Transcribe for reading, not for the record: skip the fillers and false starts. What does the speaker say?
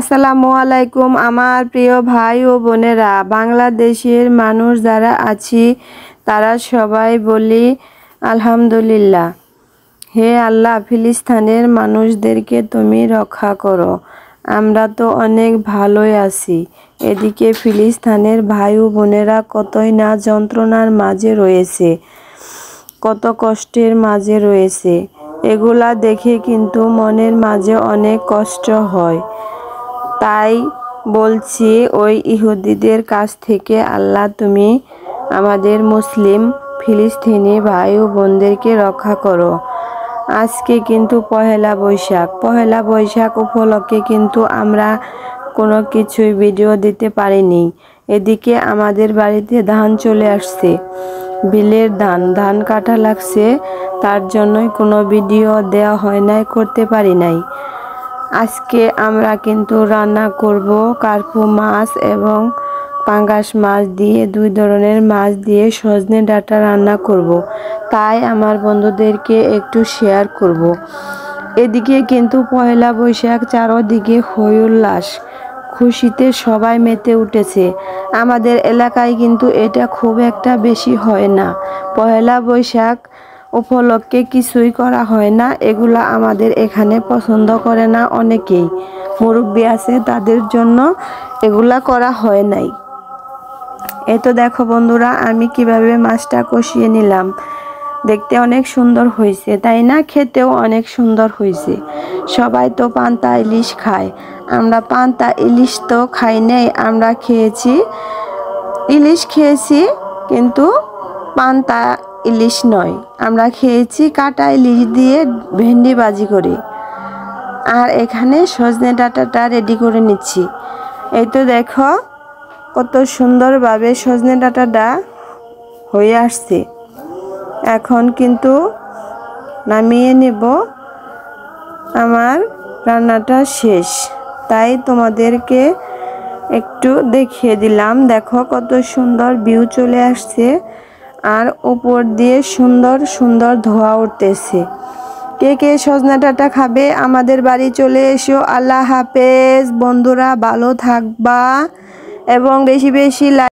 আসসালামু আলাইকুম আমার প্রিয় ভাই ও বোনেরা, বাংলাদেশের মানুষ যারা আছি তারা সবাই বলি আলহামদুলিল্লাহ। হে আল্লাহ, ফিলিস্তিনের মানুষদেরকে তুমি রক্ষা করো। আমরা তো অনেক ভালোই আছি। এদিকে ফিলিস্তিনের ভাই ও বোনেরা কতই না যন্ত্রণার মাঝে রয়েছে, কত কষ্টের মাঝে রয়েছে। এগুলা দেখে কিন্তু মনের মাঝে অনেক কষ্ট হয়। তাই বলছি, ওই ইহুদিদের কাছ থেকে আল্লাহ তুমি আমাদের মুসলিম ফিলিস্তিনি ভাই ও বোনদেরকে রক্ষা করো। আজকে কিন্তু পহেলা বৈশাখ উপলক্ষে কিন্তু আমরা কোনো কিছুই ভিডিও দিতে পারিনি। এদিকে আমাদের বাড়িতে ধান চলে আসছে, বিলের ধান কাটা লাগছে, তার জন্যই কোনো ভিডিও দেওয়া হয় নাই, করতে পারি নাই। আজকে আমরা কিন্তু রান্না করব কার্পু মাছ এবং পাঙ্গাস মাছ দিয়ে, দুই ধরনের মাছ দিয়ে সজনে ডাঁটা রান্না করব। তাই আমার বন্ধুদেরকে একটু শেয়ার করব। এদিকে কিন্তু পয়লা বৈশাখ, চারদিকে হই উল্লাস, খুশিতে সবাই মেতে উঠেছে। আমাদের এলাকায় কিন্তু এটা খুব একটা বেশি হয় না। পয়লা বৈশাখ উপলক্ষে কিছুই করা হয় না, এগুলা আমাদের এখানে পছন্দ করে না অনেকেই। মুরব্বি আছে, তাদের জন্য এগুলা করা হয় নাই। এই তো দেখো বন্ধুরা, আমি কিভাবে মাছটা কষিয়ে নিলাম। দেখতে অনেক সুন্দর হয়েছে, তাই না? খেতেও অনেক সুন্দর হয়েছে। সবাই তো পান্তা ইলিশ খায়, আমরা পান্তা ইলিশ তো খাই নাই। আমরা ইলিশ খেয়েছি, কিন্তু পান্তা ইলিশ নয়। আমরা খেয়েছি কাটা ইলিশ দিয়ে ভেন্ডি ভাজি করে। আর এখানে সজনে ডাঁটাটা রেডি করে নিচ্ছি। এই তো দেখো কত সুন্দরভাবে সজনে ডাঁটাটা হয়ে আসছে। এখন কিন্তু নামিয়ে নেব। আমার রান্নাটা শেষ, তাই তোমাদেরকে একটু দেখিয়ে দিলাম। দেখো কত সুন্দর ভিউ চলে আসছে, আর উপর দিয়ে সুন্দর সুন্দর ধোঁয়া উঠতেছে। কে কে সজনে ডাঁটা খাবে আমাদের বাড়ি চলে এসো। আল্লাহ হাফেজ বন্ধুরা, ভালো থাকবা এবং বেশি বেশি